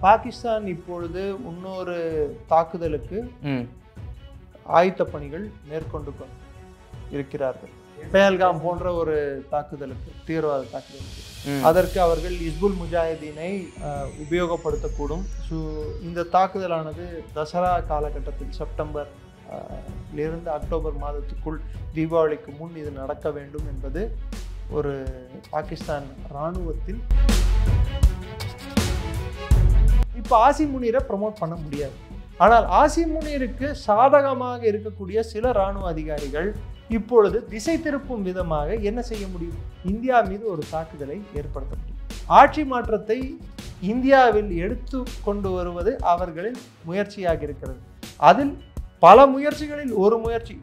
பாகிஸ்தான் இப்பொழுது இன்னொரு தாக்குதலுக்கு ஆயத்த பணிகள் மேற்கொண்டு இருக்கிறார்கள். பேல்காம் போன்ற ஒரு தாக்குதலுக்கு, தீவிரவாத தாக்குதலுக்கு, அதற்கு அவர்கள் இஸ்புல் முஜாஹிதீனை உபயோகப்படுத்தக்கூடும். ஸோ இந்த தாக்குதலானது தசரா காலகட்டத்தில் செப்டம்பர் இருந்து அக்டோபர் மாதத்துக்குள், தீபாவளிக்கு முன் இது நடக்க வேண்டும் என்பது ஒரு பாகிஸ்தான் இராணுவத்தில். இப்போ ஆசிம் முனீரை ப்ரமோட் பண்ண முடியாது. ஆனால் ஆசிம் முனீருக்கு சாதகமாக இருக்கக்கூடிய சில இராணுவ அதிகாரிகள் இப்பொழுது திசை திருப்பும் விதமாக என்ன செய்ய முடியும்? இந்தியா மீது ஒரு தாக்குதலை ஏற்படுத்த முடியும். ஆட்சி மாற்றத்தை இந்தியாவில் எடுத்து கொண்டு வருவது அவர்களின் முயற்சியாக இருக்கிறது. அதில் பல முயற்சிகளில் ஒரு முயற்சி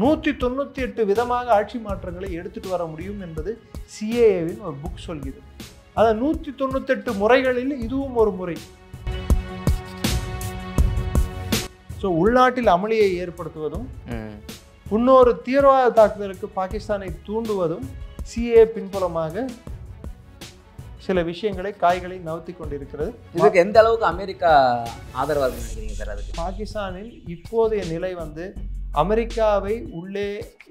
198 விதமாக ஆட்சி மாற்றங்களை எடுத்துட்டு வர முடியும் என்பது சிஏஏவின் ஒரு புக் சொல்கிறது. அந்த 198 முறைகளில் இதுவும் ஒரு முறை. ஸோ உள்நாட்டில் அமளியை ஏற்படுத்துவதும் இன்னொரு தீவிரவாத தாக்குதலுக்கு பாகிஸ்தானை தூண்டுவதும் சிஏ பின்புலமாக சில விஷயங்களை, காய்களை நவுத்தி கொண்டிருக்கிறது. இதுக்கு எந்த அளவுக்கு அமெரிக்கா ஆதரவாக நினைக்கிறீங்க சார்? அதுக்கு பாகிஸ்தானில் இப்போதைய நிலை அமெரிக்காவை உள்ளே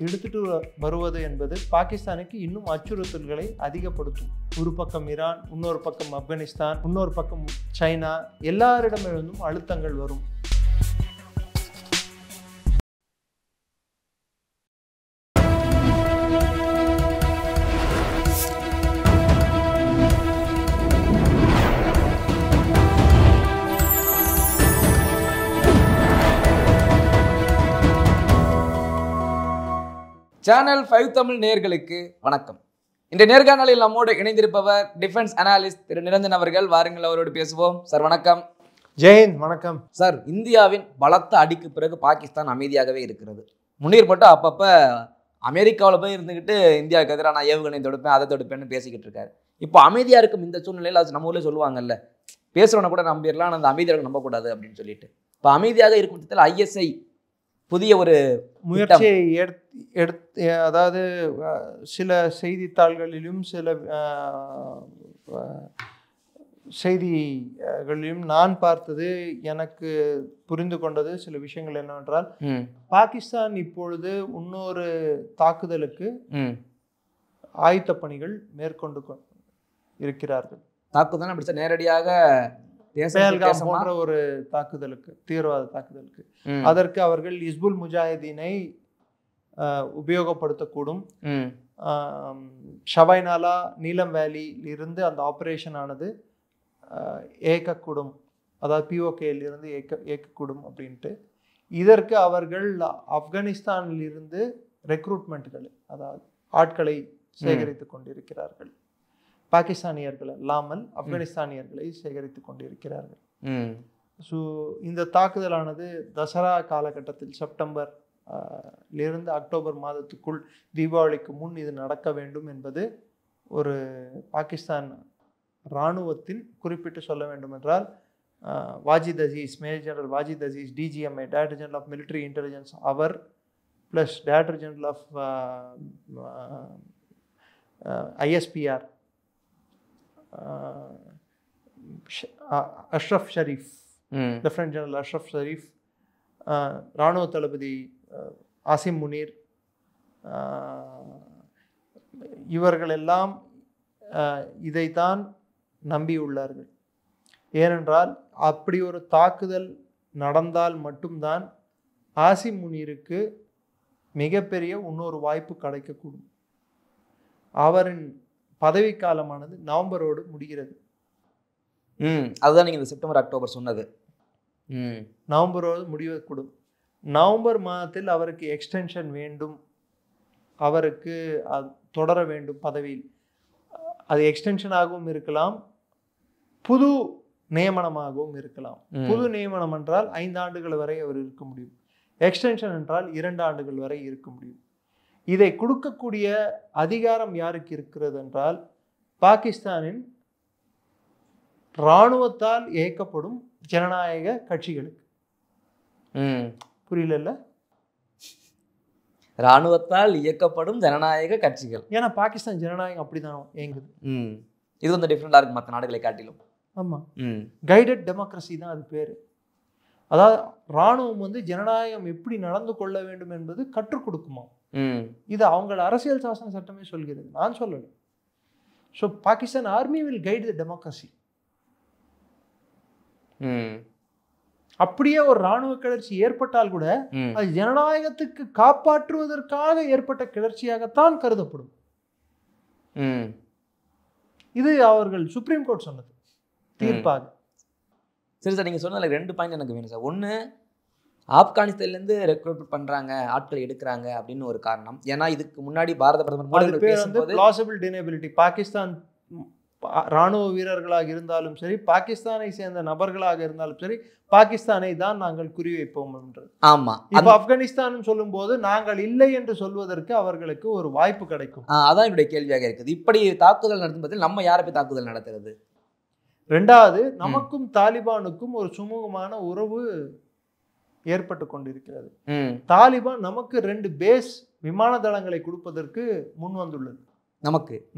எடுத்துட்டு வருவது என்பது பாகிஸ்தானுக்கு இன்னும் அச்சுறுத்தல்களை அதிகப்படுத்தும். ஒரு பக்கம் ஈரான், இன்னொரு பக்கம் ஆப்கானிஸ்தான், இன்னொரு பக்கம் சைனா, எல்லாரிடமிருந்தும் அழுத்தங்கள் வரும். சேனல் 5 தமிழ் நேயர்களுக்கு வணக்கம். இந்த நேர்காணலில் நம்மோடு இணைந்திருப்பவர் டிஃபென்ஸ் அனாலிஸ்ட் திரு நிரஞ்சன் அவர்கள். வாருங்கள், அவரோடு பேசுவோம். சார் வணக்கம். ஜெயின் வணக்கம். சார், இந்தியாவின் பலத்த அடிக்கு பிறகு பாகிஸ்தான் அமைதியாகவே இருக்கிறது. முன்னீர் மட்டும் அப்பப்போ அமெரிக்காவில் போய் இருந்துக்கிட்டு இந்தியாவுக்கு எதிராக நான் ஏவுகணை தொடுப்பேன், அதை தொடுப்பேன்னு பேசிக்கிட்டு இருக்காரு. இப்போ அமைதியாக இருக்கும் இந்த சூழ்நிலையில் அது நம்ம ஊரில் சொல்லுவாங்கல்ல, பேசுகிறவனை கூட நம்பிடலாம், அந்த அமைதியாக நம்பக்கூடாது அப்படின்னு சொல்லிட்டு. இப்போ அமைதியாக இருக்கும் பட்சத்தில் ஐஎஸ்ஐ புதிய ஒரு முயற்சியை அதாவது சில செய்தித்தாள்களிலும் சில செய்திகளிலும் நான் பார்த்தது, எனக்கு புரிந்து கொண்டது சில விஷயங்கள் என்னவென்றால், பாகிஸ்தான் இப்பொழுது இன்னொரு தாக்குதலுக்கு ஆயத்த பணிகள் மேற்கொண்டு இருக்கிறார்கள். தாக்குதல் அப்படி நேரடியாக பேல்காம் போன்ற ஒரு தாக்குதலுக்கு, தீவிரவாத தாக்குதலுக்கு, அதற்கு அவர்கள் இஸ்புல் முஜாஹிதீனை உபயோகப்படுத்தக்கூடும். ஷபைனாலா, நீலம் வேலியில் இருந்து அந்த ஆபரேஷன் ஆனது ஏற்கக்கூடும், அதாவது பிஓகேயில் இருந்து ஏற்கக்கூடும் அப்படின்ட்டு. இதற்கு அவர்கள் ஆப்கானிஸ்தானில் இருந்து ரெக்ரூட்மெண்ட்கள், அதாவது ஆட்களை சேகரித்து கொண்டிருக்கிறார்கள். பாகிஸ்தானியர்கள் அல்லாமல் ஆப்கானிஸ்தானியர்களை சேகரித்து கொண்டிருக்கிறார்கள். ஸோ இந்த தாக்குதலானது தசரா காலகட்டத்தில் செப்டம்பர் இருந்து அக்டோபர் மாதத்துக்குள், தீபாவளிக்கு முன் இது நடக்க வேண்டும் என்பது ஒரு பாகிஸ்தான் இராணுவத்தில் குறிப்பிட்டு சொல்ல வேண்டும் என்றால், Wajid Aziz, major general Wajid Aziz, DGMI, director general of military intelligence, அவர் plus director general of ISPR Ashraf Sharif, lieutenant general Ashraf Sharif, இராணுவ தளபதி ஆசிம் முனீர், இவர்களெல்லாம் இதைத்தான் நம்பியுள்ளார்கள். ஏனென்றால் அப்படி ஒரு தாக்குதல் நடந்தால் மட்டும்தான் ஆசிம் முனீருக்கு மிகப்பெரிய இன்னொரு வாய்ப்பு கிடைக்கக்கூடும். அவரின் பதவிக்காலமானது நவம்பரோடு முடிகிறது. அதுதான் நீங்கள் இந்த செப்டம்பர் அக்டோபர் சொன்னது. நவம்பரோடு முடியக்கூடும். நவம்பர் மாதத்தில் அவருக்கு எக்ஸ்டென்ஷன் வேண்டும், அவருக்கு தொடர வேண்டும் பதவியில். அது எக்ஸ்டென்ஷனாகவும் இருக்கலாம், புது நியமனமாகவும் இருக்கலாம். புது நியமனம் என்றால் 5 ஆண்டுகள் வரை அவர் இருக்க முடியும். எக்ஸ்டென்ஷன் என்றால் 2 ஆண்டுகள் வரை இருக்க முடியும். இதை கொடுக்கக்கூடிய அதிகாரம் யாருக்கு இருக்கிறது என்றால், பாகிஸ்தானின் இராணுவத்தால் இயக்கப்படும் ஜனநாயக கட்சிகளுக்கு. புரியல? இராணுவத்தால் இயக்கப்படும் ஜனநாயக கட்சிகள். ஏன்னா பாகிஸ்தான் ஜனநாயகம் அப்படிதான் இயங்குது. இது வந்து டிஃப்ரெண்டாக இருக்கு மற்ற நாடுகளை காட்டிலும். ஆமாம், கைடட் டெமோக்ரஸி தான் அது பேர். அதாவது இராணுவம் வந்து ஜனநாயகம் எப்படி நடந்து கொள்ள வேண்டும் என்பது கற்றுக் கொடுக்குமா. இது அவங்கள அரசியல் சாசன சட்டமே சொல்கிறது, நான் சொல்லலை. So Pakistan army will guide the democracy. அப்படியே ஒரு இராணுவ கிளர்ச்சி ஏற்பட்டால் கூட அது ஜனநாயகத்துக்கு காப்பாற்றுவதற்காக ஏற்பட்ட கிளர்ச்சியாகத்தான் கருதப்படும். இது அவர்கள் சுப்ரீம் கோர்ட் சொன்னது தீர்ப்பாக. சரி சார், நீங்கள் சொன்னதில் 2 பாயிண்ட் எனக்கு வேணும் சார். ஒன்று, ஆப்கானிஸ்தான்லேருந்து ரெக்ரூட் பண்ணுறாங்க, ஆட்கள் எடுக்கிறாங்க அப்படின்னு ஒரு காரணம். ஏன்னா இதுக்கு முன்னாடி பாரத பிரதமர் பேசும்போது பிளாசிபிள் டினேபிலிட்டி, பாகிஸ்தான் இராணுவ வீரர்களாக இருந்தாலும் சரி, பாகிஸ்தானை சேர்ந்த நபர்களாக இருந்தாலும் சரி, பாகிஸ்தானை தான் நாங்கள் குறிவைப்போம் என்று. ஆமாம், இப்போ ஆப்கானிஸ்தான் சொல்லும் போது நாங்கள் இல்லை என்று சொல்வதற்கு அவர்களுக்கு ஒரு வாய்ப்பு கிடைக்கும். அதான் என்னுடைய கேள்வியாக இருக்குது. இப்படி தாக்குதல் நடத்தும் பதில் நம்ம யாரை போய் தாக்குதல் நடத்துறது? ரெண்டாவது, நமக்கும் தாலிபானுக்கும் ஒரு சுமூகமான உறவு ஏற்பட்டு கொண்டிருக்கிறது. தாலிபான் நமக்கு 2 பேஸ் விமான தளங்களை கொடுப்பதற்கு முன் வந்துள்ளது.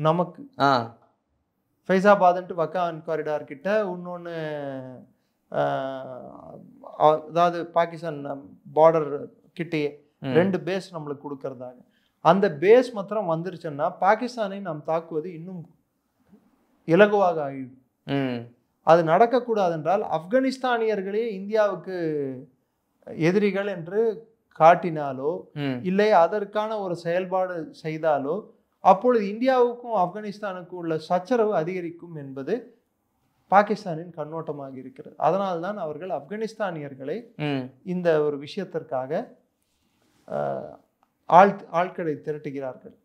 நமக்கு ஃபைசாபாத் வக்கான் காரிடார் கிட்ட, இன்னொன்று அதாவது பாகிஸ்தான் பார்டர் கிட்டேயே 2 பேஸ் நம்மளுக்கு கொடுக்கறதாக. அந்த பேஸ் மாத்திரம் வந்துருச்சுன்னா பாகிஸ்தானை நாம் தாக்குவது இன்னும் இலகுவாக ஆகிடும். அது நடக்கக்கூடாது என்றால் ஆப்கானிஸ்தானியர்களே இந்தியாவுக்கு எதிரிகள் என்று காட்டினாலோ இல்லை அதற்கான ஒரு செயல்பாடு செய்தாலோ அப்பொழுது இந்தியாவுக்கும் ஆப்கானிஸ்தானுக்கும் உள்ள சச்சரவு அதிகரிக்கும் என்பது பாகிஸ்தானின் கண்ணோட்டமாக இருக்கிறது. அதனால்தான் அவர்கள் ஆப்கானிஸ்தானியர்களை இந்த ஒரு விஷயத்திற்காக ஆட்களை திரட்டுகிறார்கள்.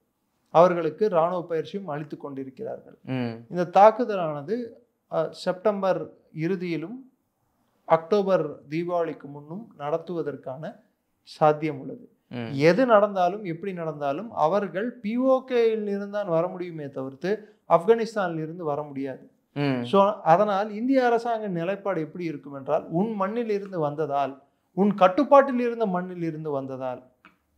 அவர்களுக்கு இராணுவ பயிற்சியும் அளித்து கொண்டிருக்கிறார்கள். இந்த தாக்குதலானது செப்டம்பர் இறுதியிலும் அக்டோபர் தீபாவளிக்கு முன்னும் நடத்துவதற்கான சாத்தியம் உள்ளது. எது நடந்தாலும் எப்படி நடந்தாலும் அவர்கள் பிஓகேயில் இருந்தான் வர முடியுமே தவிர்த்து ஆப்கானிஸ்தானில் இருந்து வர முடியாது. ஸோ அதனால் இந்திய அரசாங்க நிலைப்பாடு எப்படி இருக்கும் என்றால், உன் மண்ணில் இருந்து வந்ததால், உன் கட்டுப்பாட்டில் இருந்த மண்ணில் இருந்து வந்ததால்,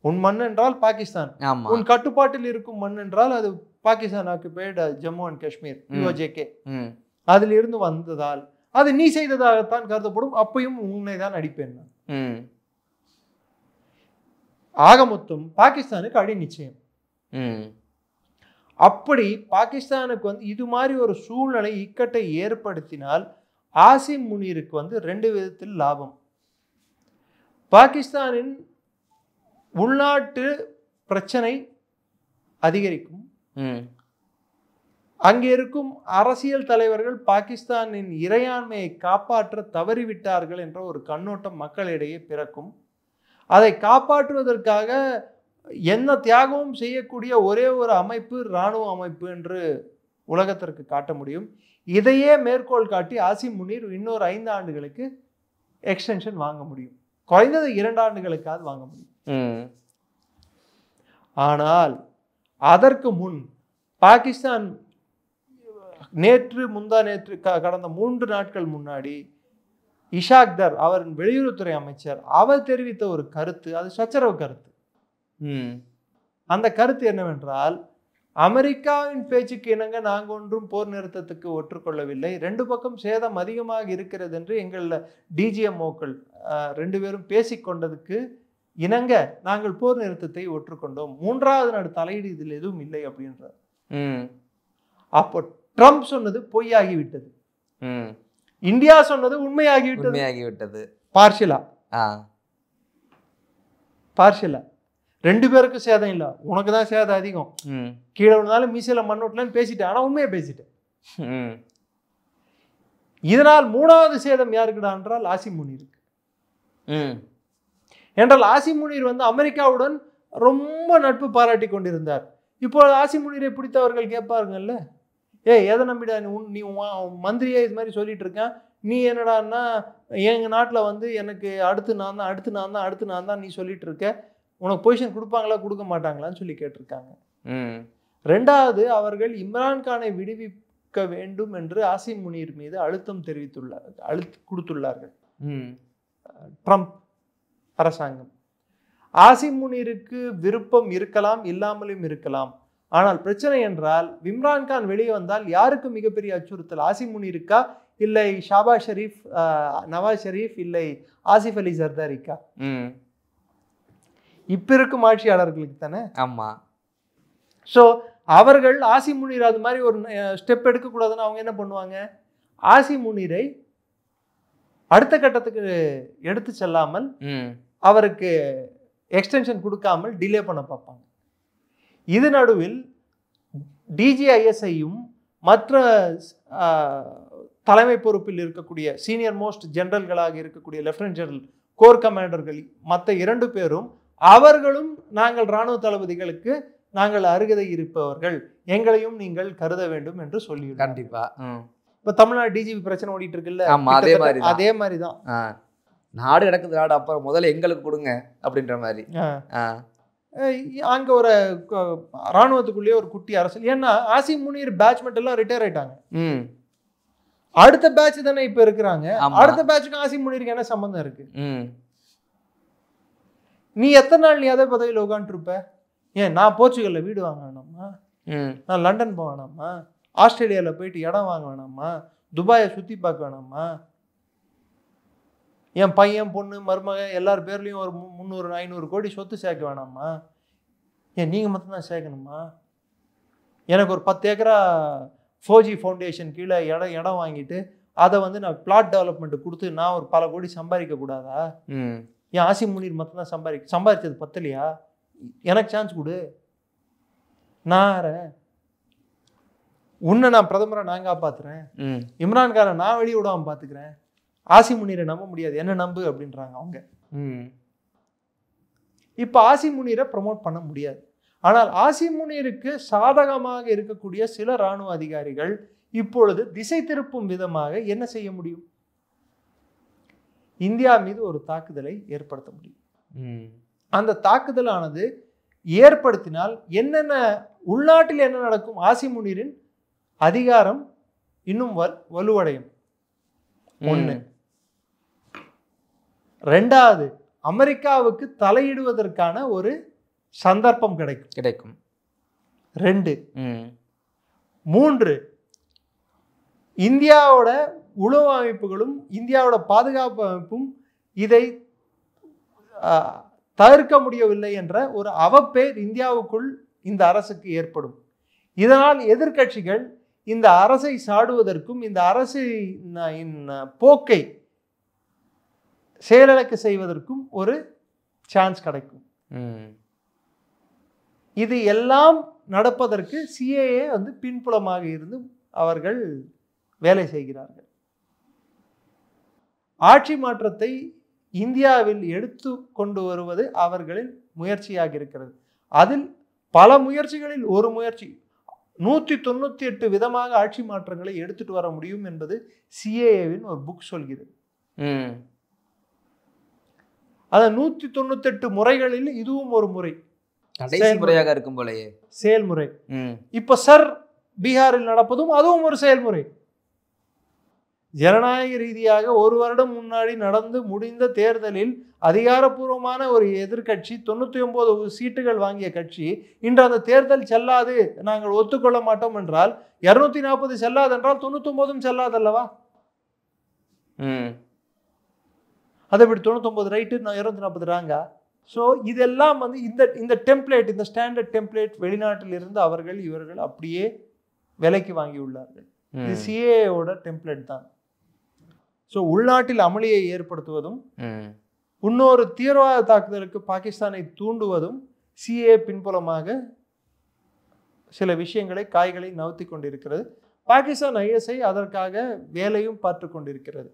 உன் மண் என்றால் பாகிஸ்தான், உன் கட்டுப்பாட்டில் இருக்கும் மண் என்றால் அது பாகிஸ்தான் ஆக்குபைடு ஜம்மு அண்ட் காஷ்மீர் பிஓஜேகே, அதில் இருந்து வந்ததால் அது நீ செய்ததாகத்தான் கருதப்படும். அப்பையும் உன்னை தான் அடிப்பேன். ஆக மொத்தம் பாகிஸ்தானுக்கு அடி நிச்சயம். அப்படி பாகிஸ்தானுக்கு இது மாதிரி ஒரு சூழ்நிலை இக்கட்டை ஏற்படுத்தினால் ஆசிம் முனீருக்கு 2 விதத்தில் லாபம். பாகிஸ்தானின் உள்நாட்டு பிரச்சனை அதிகரிக்கும். அங்கே இருக்கும் அரசியல் தலைவர்கள் பாகிஸ்தானின் இறையாண்மையை காப்பாற்ற தவறிவிட்டார்கள் என்ற ஒரு கண்ணோட்டம் மக்களிடையே பிறக்கும். அதை காப்பாற்றுவதற்காக என்ன தியாகமும் செய்யக்கூடிய ஒரே ஒரு அமைப்பு இராணுவ அமைப்பு என்று உலகத்திற்கு காட்ட முடியும். இதையே மேற்கோள் காட்டி ஆசிம் முனீர் இன்னொரு 5 ஆண்டுகளுக்கு எக்ஸ்டென்ஷன் வாங்க முடியும். குறைந்தது 2 ஆண்டுகளுக்காவது வாங்க முடியும். ஆனால் அதற்கு முன் பாகிஸ்தான் முந்தா நேற்று கடந்த 3 நாட்கள் முன்னாடி இஷாக் தர் அவரின் வெளியுறவுத்துறை அமைச்சர் அவர் தெரிவித்த ஒரு கருத்து, அது சச்சரவு கருத்து. அந்த கருத்து என்னவென்றால், அமெரிக்காவின் பேச்சுக்கு இணங்க நாங்கள் ஒன்றும் போர் நிறுத்தத்துக்கு ஒற்றுக்கொள்ளவில்லை, 2 பக்கம் சேதம் அதிகமாக இருக்கிறது என்று எங்கள் டிஜிஎம்ஓக்கள் 2 பேரும் பேசிக்கொண்டதுக்கு இணங்க நாங்கள் போர் நிறுத்தத்தை ஒற்றுக்கொண்டோம், 3வது நாடு தலையீடு இதில் எதுவும் இல்லை அப்படின்றார். அப்போ ட்ரம்ப் சொன்னது பொய்யாகிவிட்டது, இந்தியா சொன்னது உண்மையாகிவிட்டது. பார்ஷியலா 2 பேருக்கு சேதம் இல்லை, உனக்கு தான் சேதம் அதிகம், கீழே விழுந்தாலும் மீசையில மண்ணோட்டலன்னு பேசிட்டேன், ஆனா உண்மையை பேசிட்டேன். இதனால் 3வது சேதம் யாருக்குடா என்றால் ஆசிம் முனீருக்கு. என்றால் ஆசிம் முனீர் அமெரிக்காவுடன் ரொம்ப நட்பு பாராட்டி கொண்டிருந்தார். இப்போ ஆசிம் முனீரை பிடித்தவர்கள் கேட்பாருங்கல்ல, எதை நம்பிடா நீ மந்திரியே இது மாதிரி சொல்லிட்டு இருக்கேன், நீ என்னடான்னா எங்கள் நாட்டில் எனக்கு அடுத்து நான் தான் நீ சொல்லிட்டு இருக்க, உனக்கு பொசிஷன் கொடுப்பாங்களா கொடுக்க மாட்டாங்களான்னு சொல்லி கேட்டிருக்காங்க. 2வது, அவர்கள் இம்ரான்கானை விடுவிக்க வேண்டும் என்று ஆசிம் முனீர் மீது அழுத்தம் கொடுத்துள்ளார்கள் ட்ரம்ப் அரசாங்கம். ஆசிம் முனீருக்கு விருப்பம் இருக்கலாம், இல்லாமலும் இருக்கலாம். ஆனால் பிரச்சனை என்றால் இம்ரான்கான் வெளியே வந்தால் யாருக்கு மிகப்பெரிய அச்சுறுத்தல், ஆசிம் முனீருக்கா இல்லை ஷாபாஸ் ஷெரீப், நவாஸ் ஷெரீப், இல்லை ஆசிஃப் அலி ஜர்தாரிக்கா? இப்ப இருக்கும் ஆட்சியாளர்களுக்கு தானே. ஆமா. ஸோ அவர்கள் ஆசிம் முனீர் அது மாதிரி ஒரு ஸ்டெப் எடுக்கக்கூடாதுன்னு அவங்க என்ன பண்ணுவாங்க, ஆசிம் முனீரை அடுத்த கட்டத்துக்கு எடுத்து செல்லாமல் அவருக்கு எக்ஸ்டென்ஷன் கொடுக்காமல் டிலே பண்ண பார்ப்பாங்க. இது நடுவில் டிஜிஐஎஸ்ஐயும் மற்ற தலைமை பொறுப்பில் இருக்கக்கூடிய சீனியர் மோஸ்ட் ஜெனரல்களாக இருக்கக்கூடிய லெப்டினன்ட் ஜெனரல், கோர் கமாண்டர்கள் மற்ற 2 பேரும் அவர்களும் நாங்கள் இராணுவ தளபதிகளுக்கு நாங்கள் அருகதை இருப்பவர்கள், எங்களையும் நீங்கள் கருத வேண்டும் என்று சொல்லி. கண்டிப்பா. இப்ப தமிழ்நாடு டிஜிபி பிரச்சனை ஓடிட்டு இருக்குல்ல, அதே மாதிரிதான். நாடு கிடக்குது நாடு, அப்புறம் முதல்ல எங்களுக்கு கொடுங்க அப்படின்ற மாதிரி. அங்க ஒரு இராணுவத்துக்குள்ளேயே ஒரு குட்டி அரசியல். ஏன்னா ஆசிம் முனீர் பேட்ச்மெண்ட் எல்லாம் ரிட்டையர் ஆயிட்டாங்க. அடுத்த பேட்ச் தானே இப்ப இருக்கிறாங்க. அடுத்த பேட்சுக்கு ஆசிம் முனீருக்கு என்ன சம்பந்தம் இருக்கு? நீ எத்தனை நாள் நீ அதே பதவியில் உட்காந்துட்டு இருப்ப? ஏன் நான் போர்ச்சுகல்ல வீடு வாங்க வேணாமா? நான் லண்டன் போக வேணாமா? ஆஸ்திரேலியாவில் போயிட்டு இடம் வாங்க வேணாமா? துபாயை சுற்றி பார்க்க வேணாமா? என் பையன் பொண்ணு மருமகன் எல்லார் பேர்லேயும் ஒரு 300-500 கோடி சொத்து சேர்க்க வேணாமா? ஏன் நீங்கள் மட்டும்தான் சேர்க்கணுமா? எனக்கு ஒரு 10 ஏக்கரா 4G ஃபவுண்டேஷன் கீழே இடம் வாங்கிட்டு அதை நான் பிளாட் டெவலப்மெண்ட் கொடுத்து நான் ஒரு பல கோடி சம்பாதிக்க கூடாதா? ஏன் ஆசிம் முனீர் மட்டும்தான் சம்பாதிச்சது பத்தலையா? எனக்கு சான்ஸ் கொடு. நான் உன்னை நான் பிரதமரை நான் காப்பாத்துறேன், இம்ரான்கானை நான் வெளியே விடாம பாத்துக்கிறேன், ஆசிம் முனீரை நம்ப முடியாது, என்ன நம்பு அப்படின்றாங்க அவங்க. இப்ப ஆசிம் முனீரை ப்ரமோட் பண்ண முடியாது. ஆனால் ஆசிம் முனீருக்கு சாதகமாக இருக்கக்கூடிய சில இராணுவ அதிகாரிகள் இப்பொழுது திசை திருப்பும் விதமாக என்ன செய்ய முடியும்? இந்தியா மீது ஒரு தாக்குதலை ஏற்படுத்த முடியும். அந்த தாக்குதலானது ஏற்படுத்தினால் என்னென்ன உள்நாட்டில் என்ன நடக்கும்? ஆசிம் முனீரின் அதிகாரம் இன்னும் வலுவடையும். 1. 2வது, அமெரிக்காவுக்கு தலையிடுவதற்கான ஒரு சந்தர்ப்பம் கிடைக்கும். 2. 3, இந்தியாவோட உளவு அமைப்புகளும் இந்தியாவோட பாதுகாப்பு அமைப்பும் இதை தவிர்க்க முடியவில்லை என்ற ஒரு அவப்பேர் இந்தியாவுக்குள் இந்த அரசுக்கு ஏற்படும். இதனால் எதிர்க்கட்சிகள் இந்த அரசை சாடுவதற்கும் இந்த அரசின் போக்கை செயலிழக்க செய்வதற்கும் ஒரு சான்ஸ் கிடைக்கும். இது எல்லாம் நடப்பதற்கு சிஏஏ பின்புலமாக இருந்து அவர்கள் வேலை செய்கிறார்கள். ஆட்சி மாற்றத்தை இந்தியாவில் எடுத்து கொண்டு வருவது அவர்களின் முயற்சியாக இருக்கிறது. அதில் பல முயற்சிகளில் ஒரு முயற்சி 198 விதமாக ஆட்சி மாற்றங்களை எடுத்துட்டு வர முடியும் என்பது சிஏஏவின் ஒரு புக் சொல்கிறது. அந்த 198 முறைகளில் இதுவும் ஒரு முறை, முறையாக இருக்கும் போலயே செயல்முறை. இப்ப பீகாரில் நடப்பதும் அதுவும் ஒரு செயல்முறை. ஜனநாயக ரீதியாக 1 வருடம் முன்னாடி நடந்து முடிந்த தேர்தலில் அதிகாரப்பூர்வமான ஒரு எதிர்கட்சி 99 சீட்டுகள் வாங்கிய கட்சி இன்று அந்த தேர்தல் செல்லாது, நாங்கள் ஒத்துக்கொள்ள மாட்டோம் என்றால் 240 செல்லாது என்றால் 99 செல்லாது அல்லவா? அதை விட 99 ரைட்டு, 240 ராங்கா? ஸோ இதெல்லாம் இந்த டெம்ப்ளேட், இந்த ஸ்டாண்டர்ட் டெம்ப்ளேட் வெளிநாட்டில் இருந்து இவர்கள் அப்படியே விலைக்கு வாங்கி உள்ளார்கள். இது சிஏஓட டெம்ப்ளேட் தான். ஸோ உள்நாட்டில் அமளியை ஏற்படுத்துவதும் இன்னொரு தீவிரவாத தாக்குதலுக்கு பாகிஸ்தானை தூண்டுவதும் சிஏ பின்புலமாக சில விஷயங்களை காய்களை நவுத்தி கொண்டிருக்கிறது. பாகிஸ்தான் ஐஎஸ்ஐ அதற்காக வேலையும் பார்த்து கொண்டிருக்கிறது.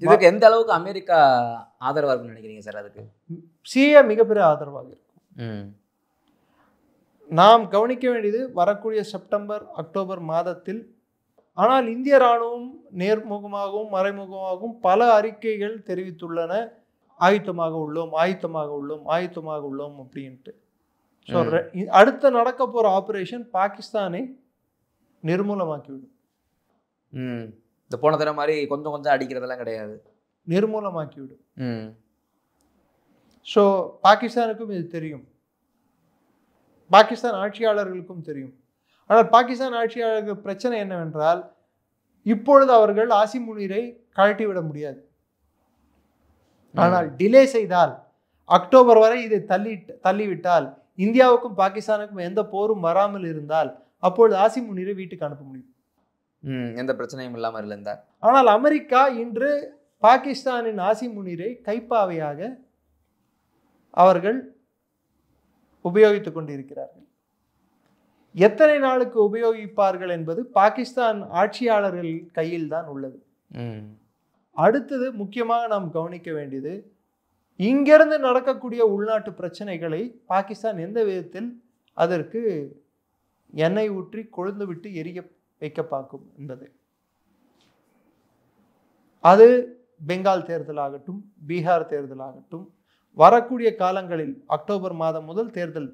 இதுக்கு எந்த அளவுக்கு அமெரிக்கா ஆதரவாக இருக்குன்னு நினைக்கிறீங்க சார்? அதுக்கு சிஏ மிகப்பெரிய ஆதரவாக இருக்கும். நாம் கவனிக்க வேண்டியது வரக்கூடிய செப்டம்பர் அக்டோபர் மாதத்தில். ஆனால் இந்திய இராணுவம் நேர்முகமாகவும் மறைமுகமாகவும் பல அறிக்கைகள் தெரிவித்துள்ளன, ஆயுத்தமாக உள்ளோம் அப்படின்ட்டு. ஸோ அடுத்த நடக்க போகிற ஆப்ரேஷன் பாகிஸ்தானை நிர்மூலமாக்கிவிடும். இந்த போன தடவை மாதிரி கொஞ்சம் கொஞ்சம் அடிக்கிறதெல்லாம் கிடையாது, நிர்மூலமாக்கிவிடும். ஸோ பாகிஸ்தானுக்கும் இது தெரியும், பாகிஸ்தான் ஆட்சியாளர்களுக்கும் தெரியும். ஆனால் பாகிஸ்தான் ஆட்சியாளர்கள் பிரச்சனை என்னவென்றால், இப்பொழுது அவர்கள் ஆசிம் முனீரை கழட்டிவிட முடியாது. ஆனால் டிலே செய்தால், அக்டோபர் வரை இதை தள்ளிவிட்டால், இந்தியாவுக்கும் பாகிஸ்தானுக்கும் எந்த போரும் வராமல் இருந்தால், அப்பொழுது ஆசிம் முனீரை வீட்டுக்கு அனுப்ப முடியும். எந்த பிரச்சனையும் இல்லாமல் இருந்தார். ஆனால் அமெரிக்கா இன்று பாகிஸ்தானின் ஆசிம் முனீரை கைப்பாவையாக அவர்கள் உபயோகித்துக் கொண்டிருக்கிறார்கள். எத்தனை நாளுக்கு உபயோகிப்பார்கள் என்பது பாகிஸ்தான் ஆட்சியாளர்கள் கையில் தான் உள்ளது. அடுத்தது முக்கியமாக நாம் கவனிக்க வேண்டியது, இங்கிருந்து நடக்கக்கூடிய உள்நாட்டு பிரச்சனைகளை பாகிஸ்தான் எந்த விதத்தில் அதற்கு எண்ணெய் ஊற்றி கொழுந்து விட்டு எரிய வைக்க பார்க்கும் என்பது. அது பெங்கால் தேர்தலாகட்டும், பீகார் தேர்தலாகட்டும், வரக்கூடிய காலங்களில் அக்டோபர் மாதம் முதல் தேர்தல்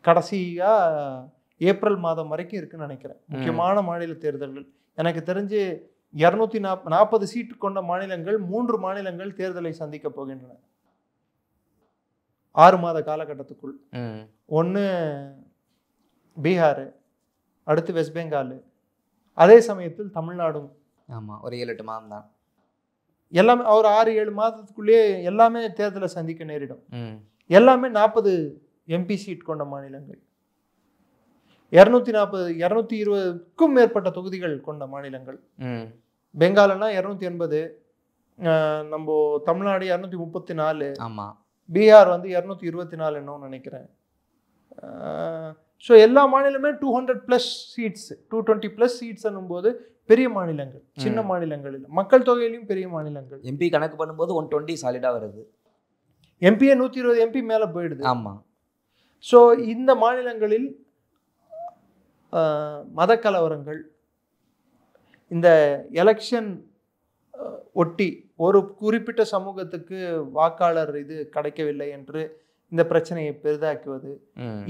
கடைசியா ஏப்ரல் மாதம் வரைக்கும் இருக்குன்னு நினைக்கிறேன். முக்கியமான மாநில தேர்தல்கள் எனக்கு தெரிஞ்சு 240 சீட்டு கொண்ட மாநிலங்கள் 3 மாநிலங்கள் தேர்தலை சந்திக்க போகின்றன 6 மாத காலகட்டத்துக்குள். ஒன்று பீகார், அடுத்து வெஸ்ட் பெங்கால், அதே சமயத்தில் தமிழ்நாடும். ஆமாம், ஒரு 7-8 மாதம் தான். எல்லாமே ஒரு 6-7 மாதத்துக்குள்ளேயே எல்லாமே தேர்தலை சந்திக்க நேரிடும். எல்லாமே 40 எம்பி சீட் கொண்ட மாநிலங்கள், 220க்கும் மேற்பட்ட தொகுதிகள் கொண்ட மாநிலங்கள். பெங்கால்னா 280, நம்ம தமிழ்நாடு 234, பீகார் வந்து 224 என்னன்னு நினைக்கிறேன். ஸோ எல்லா மாநிலமே 200+ சீட்ஸ், 220+ சீட்ஸ் என்னும்போது பெரிய மாநிலங்கள், சின்ன மாநிலங்கள் இல்லை, மக்கள் தொகையிலையும் பெரிய மாநிலங்கள். எம்பி கணக்கு பண்ணும்போது 120 சாலிடா வருது. எம்பியே 120 எம்பி மேலே போயிடுது. ஆமாம். ஸோ இந்த மாநிலங்களில் மத கலவரங்கள், இந்த எலெக்ஷன் ஒட்டி ஒரு குறிப்பிட்ட சமூகத்துக்கு வாக்காளர் இது கிடைக்கவில்லை என்று இந்த பிரச்சனையை பெரிதாக்குவது,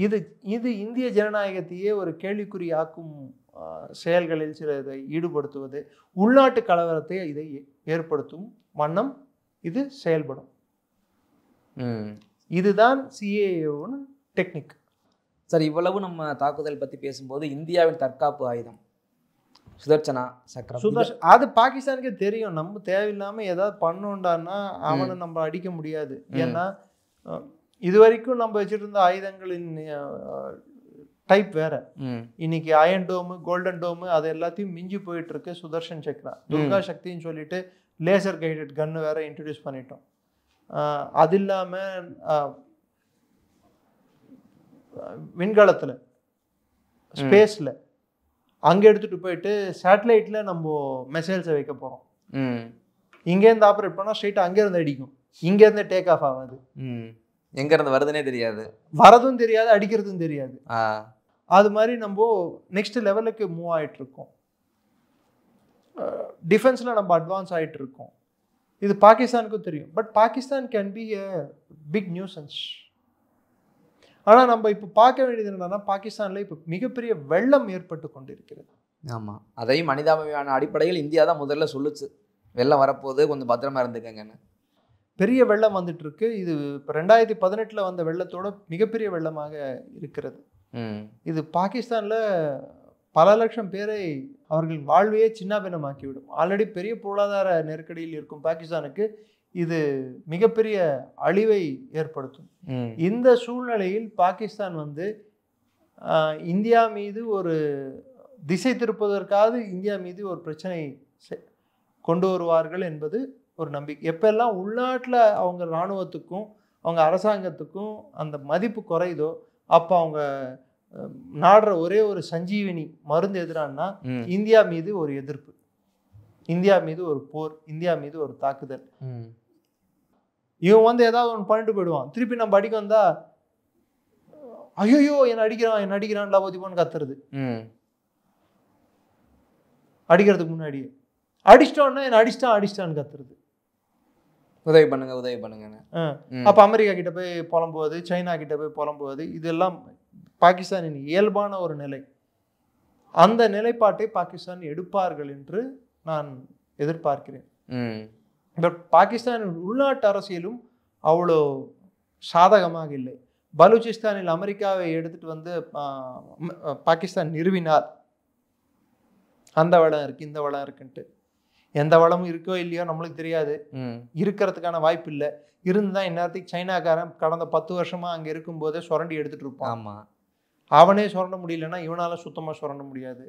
இது இந்திய ஜனநாயகத்தையே ஒரு கேள்விக்குறியாக்கும் செயல்களில் சில இதை ஈடுபடுத்துவது, உள்நாட்டு கலவரத்தை இதை ஏற்படுத்தும் வண்ணம் இது செயல்படும். இதுதான் சிஏஏவோட டெக்னிக். சார், இவ்வளவு நம்ம தாக்குதல் பற்றி பேசும்போது இந்தியாவின் தற்காப்பு ஆயுதம் சுதர்சனா சக்கரம், அது பாகிஸ்தானுக்கே தெரியும். நம்ம தேவையில்லாமல் ஏதாவது பண்ணோண்டான்னா அவனை நம்ம அடிக்க முடியாது. ஏன்னா இது வரைக்கும் நம்ம வச்சுருந்த ஆயுதங்களின் டைப் வேற. இன்னைக்கு அயன் டோமு, கோல்டன் டோமு, அது எல்லாத்தையும் மிஞ்சி போயிட்டு இருக்கு சுதர்ஷன் சக்ரா. துர்கா சக்தின்னு சொல்லிட்டு லேசர் கைடட் கன்னு வேற இன்ட்ரடியூஸ் பண்ணிட்டோம். அது இல்லாமல் விண்கலத்தில், ஸ்பேஸில் அங்கே எடுத்துகிட்டு போயிட்டு சேட்டலைட்டில் நம்ம மெசேஜை வைக்க போகிறோம். இங்கேருந்து ஆப்ரேட் பண்ணால் ஸ்ட்ரெயிட்டாக அங்கேருந்து அடிக்கும், இங்கேருந்து டேக் ஆஃப் ஆகாது. எங்கேருந்து வருதுன்னே தெரியாது, வரதும் தெரியாது, அடிக்கிறதும் தெரியாது. அது மாதிரி நம்ம நெக்ஸ்ட் லெவலுக்கு மூவ் ஆகிட்டு இருக்கோம். டிஃபென்ஸில் நம்ம அட்வான்ஸ் ஆகிட்டு இருக்கோம். இது பாகிஸ்தானுக்கும் தெரியும். But Pakistan can be a big nuisance. ஆனால் நம்ம இப்போ பார்க்க வேண்டியது என்னன்னா, பாகிஸ்தானில் இப்போ மிகப்பெரிய வெள்ளம் ஏற்பட்டு கொண்டிருக்கிறது. ஆமாம், அதையும் மனிதாபிமான அடிப்படையில் இந்தியா தான் முதல்ல சொல்லுச்சு, வெள்ளம் வரப்போகுது, கொஞ்சம் பத்திரமா இருந்துக்கங்கன்னு. பெரிய வெள்ளம் வந்துட்டு இருக்கு. இது இப்போ 2018 வந்த வெள்ளத்தோட மிகப்பெரிய வெள்ளமாக இருக்கிறது. இது பாகிஸ்தானில் பல லட்சம் பேரை அவர்கள் வாழ்வையே சின்னாபின்னமாக்கிவிடும். ஆல்ரெடி பெரிய பொருளாதார நெருக்கடியில் இருக்கும் பாகிஸ்தானுக்கு இது மிகப்பெரிய அழிவை ஏற்படுத்தும். இந்த சூழ்நிலையில் பாகிஸ்தான் வந்து இந்தியா மீது ஒரு திசை திருப்பதற்காக இந்தியா மீது ஒரு பிரச்சனை கொண்டு வருவார்கள் என்பது ஒரு நம்பிக்கை. எப்பெல்லாம் உள்நாட்டில் அவங்க இராணுவத்துக்கும் அவங்க அரசாங்கத்துக்கும் அந்த மதிப்பு குறையுதோ அப்போ அவங்க நாடுற ஒரே ஒரு சஞ்சீவினி மருந்து எதிரானா இந்தியா மீது ஒரு எதிர்ப்பு, இந்தியா மீது ஒரு போர், இந்தியா மீது ஒரு தாக்குதல். இவன் வந்து ஏதாவது ஒன்று பண்ணிட்டு போயிடுவான், திருப்பி நம்ம அடிக்க வந்தா ஐயோ என்ன அடிக்கிறான் லவோதிபோன்னு கத்துறது. அடிக்கிறதுக்கு முன்னாடியே அடிச்சிட்டோன்னா என்ன அடிச்சிட்டான்னு கத்துறது, உதவி பண்ணுங்க. அப்ப அமெரிக்கா கிட்ட போய் புலம்புவது, சைனா கிட்ட போய் புலம்புவது, இதெல்லாம் பாகிஸ்தானின் இயல்பான ஒரு நிலை. அந்த நிலைப்பாட்டை பாகிஸ்தான் எடுப்பார்கள் என்று நான் எதிர்பார்க்கிறேன். பட் பாகிஸ்தானின் உள்நாட்டு அரசியலும் அவ்வளோ சாதகமாக இல்லை. பலூச்சிஸ்தானில் அமெரிக்காவை எடுத்துட்டு வந்து பாகிஸ்தான் நிறுவினார். அந்த வளம் இருக்குது இந்த வளம் இருக்குன்ட்டு. எந்த வளமும் இருக்கோ இல்லையோ நம்மளுக்கு தெரியாது, இருக்கிறதுக்கான வாய்ப்பு இல்லை. இருந்தால் இந்நேரத்துக்கு சைனாக்காரன் கடந்த 10 வருஷமாக அங்கே இருக்கும்போதே சுரண்டி எடுத்துகிட்டு இருப்பான். ஆமாம், அவனே சுரண்ட முடியலன்னா இவனால் சுத்தமாக சுரண்ட முடியாது.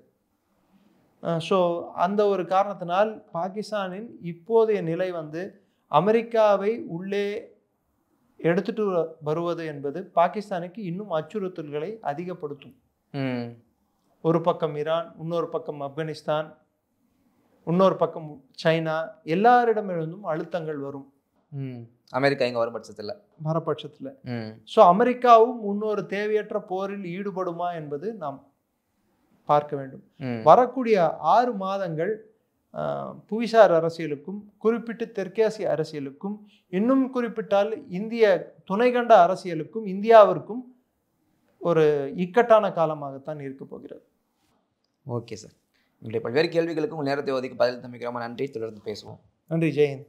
ஸோ அந்த ஒரு காரணத்தினால் பாகிஸ்தானின் இப்போதைய நிலை வந்து அமெரிக்காவை உள்ளே எடுத்துட்டு வருவது என்பது பாகிஸ்தானுக்கு இன்னும் அச்சுறுத்தல்களை அதிகப்படுத்தும். ஒரு பக்கம் ஈரான், இன்னொரு பக்கம் ஆப்கானிஸ்தான், இன்னொரு பக்கம் சைனா, எல்லாரிடமிருந்தும் அழுத்தங்கள் வரும். அமெரிக்கா இங்கே வரும் பட்சத்தில். ஸோ அமெரிக்காவும் இன்னொரு தேவையற்ற போரில் ஈடுபடுமா என்பது நாம் பார்க்க வேண்டும். வரக்கூடிய 6 மாதங்கள் புவிசார் அரசியலுக்கும், குறிப்பிட்டு தெற்காசிய அரசியலுக்கும், இன்னும் குறிப்பிட்டால் இந்திய துணைக்கண்ட அரசியலுக்கும் இந்தியாவிற்கும் ஒரு இக்கட்டான காலமாகத்தான் இருக்க போகிறது. ஓகே சார், உங்களுடைய பல்வேறு கேள்விகளுக்கும் நேரத்தை ஒதுக்கி பதில் தம்பிக்கிறோம். நன்றி, தொடர்ந்து பேசுவோம். நன்றி, ஜெயந்த்.